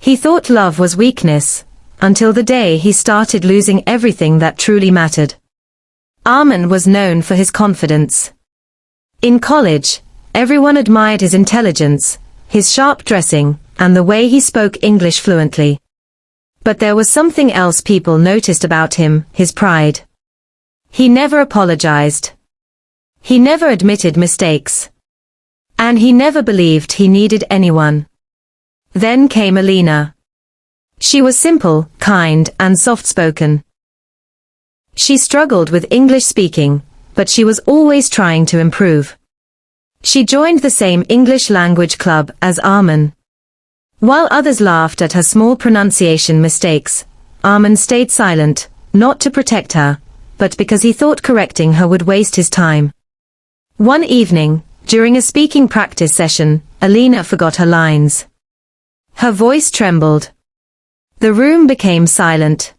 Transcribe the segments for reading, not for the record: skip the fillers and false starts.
He thought love was weakness, until the day he started losing everything that truly mattered. Arman was known for his confidence. In college, everyone admired his intelligence, his sharp dressing, and the way he spoke English fluently. But there was something else people noticed about him, his pride. He never apologized. He never admitted mistakes. And he never believed he needed anyone. Then came Alina. She was simple, kind, and soft-spoken. She struggled with English speaking, but she was always trying to improve. She joined the same English language club as Arman. While others laughed at her small pronunciation mistakes, Arman stayed silent, not to protect her, but because he thought correcting her would waste his time. One evening, during a speaking practice session, Alina forgot her lines. Her voice trembled. The room became silent.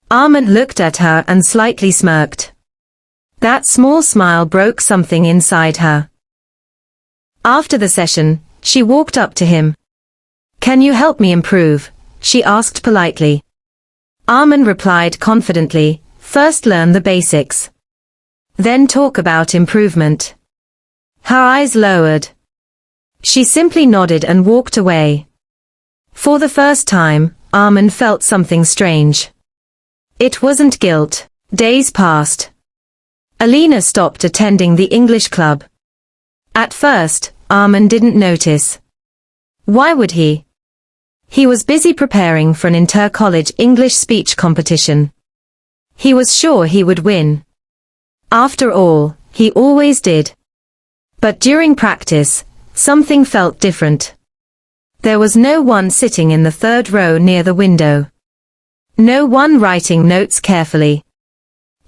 Arman looked at her and slightly smirked. That small smile broke something inside her. After the session, she walked up to him. "Can you help me improve?" she asked politely. Arman replied confidently, "First learn the basics. Then talk about improvement." Her eyes lowered. She simply nodded and walked away. For the first time, Arman felt something strange. It wasn't guilt. Days passed. Alina stopped attending the English club. At first, Arman didn't notice. Why would he? He was busy preparing for an inter-college English speech competition. He was sure he would win. After all, he always did. But during practice, something felt different. There was no one sitting in the third row near the window. No one writing notes carefully.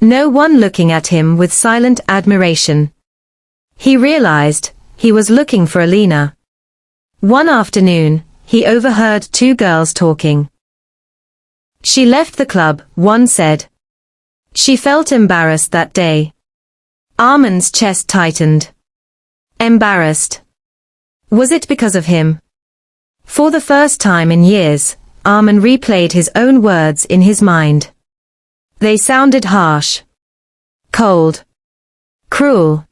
No one looking at him with silent admiration. He realized he was looking for Alina. One afternoon, he overheard two girls talking. She left the club, one said. She felt embarrassed that day. Arman's chest tightened. Embarrassed. Was it because of him? For the first time in years, Arman replayed his own words in his mind. They sounded harsh. Cold. Cruel.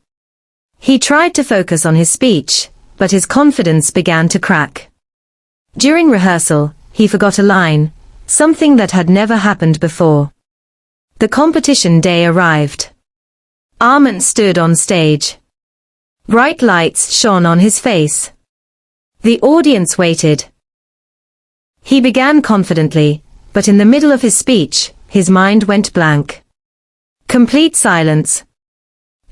He tried to focus on his speech, but his confidence began to crack. During rehearsal, he forgot a line, something that had never happened before. The competition day arrived. Arman stood on stage. Bright lights shone on his face. The audience waited. He began confidently, but in the middle of his speech, his mind went blank. Complete silence.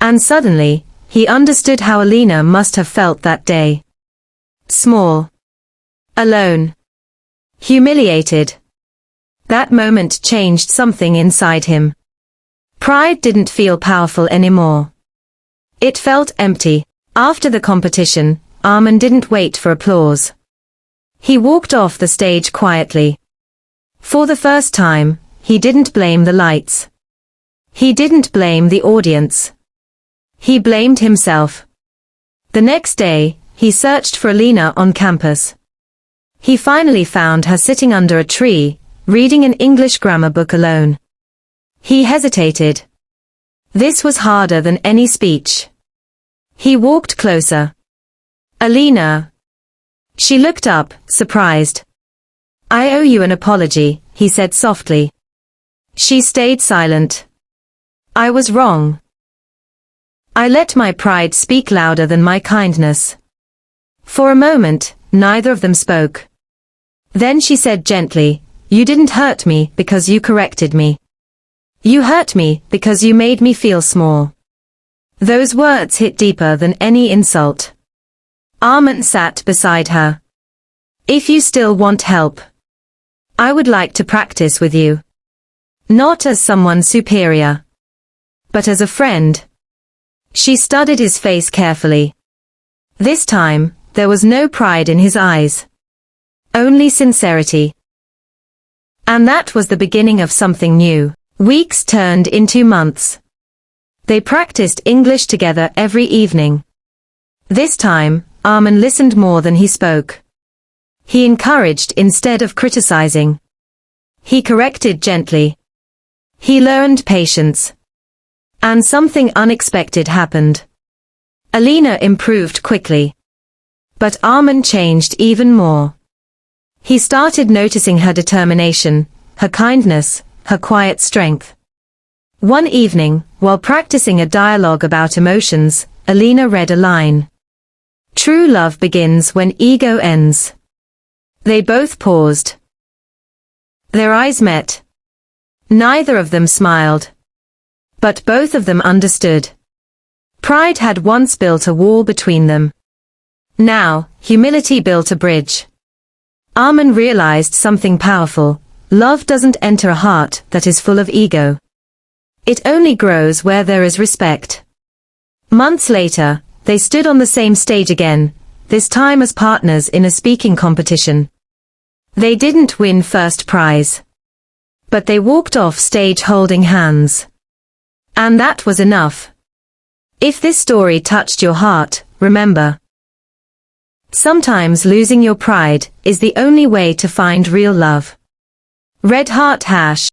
And suddenly, he understood how Alina must have felt that day. Small. Alone. Humiliated. That moment changed something inside him. Pride didn't feel powerful anymore. It felt empty. After the competition, Arman didn't wait for applause. He walked off the stage quietly. For the first time, he didn't blame the lights. He didn't blame the audience. He blamed himself. The next day, he searched for Alina on campus. He finally found her sitting under a tree, reading an English grammar book alone. He hesitated. This was harder than any speech. He walked closer. Alina. She looked up, surprised. I owe you an apology, he said softly. She stayed silent. I was wrong. I let my pride speak louder than my kindness. For a moment, neither of them spoke. Then she said gently, you didn't hurt me because you corrected me. You hurt me because you made me feel small. Those words hit deeper than any insult. Arman sat beside her. If you still want help, I would like to practice with you. Not as someone superior, but as a friend. She studied his face carefully. This time, there was no pride in his eyes. Only sincerity. And that was the beginning of something new. Weeks turned into months. They practiced English together every evening. This time, Arman listened more than he spoke. He encouraged instead of criticizing. He corrected gently. He learned patience. And something unexpected happened. Alina improved quickly. But Arman changed even more. He started noticing her determination, her kindness, her quiet strength. One evening, while practicing a dialogue about emotions, Alina read a line. True love begins when ego ends. They both paused. Their eyes met. Neither of them smiled. But both of them understood. Pride had once built a wall between them. Now, humility built a bridge. Arman realized something powerful. Love doesn't enter a heart that is full of ego. It only grows where there is respect. Months later, they stood on the same stage again, this time as partners in a speaking competition. They didn't win first prize. But they walked off stage holding hands. And that was enough. If this story touched your heart, remember. Sometimes losing your pride is the only way to find real love. Red Heart #.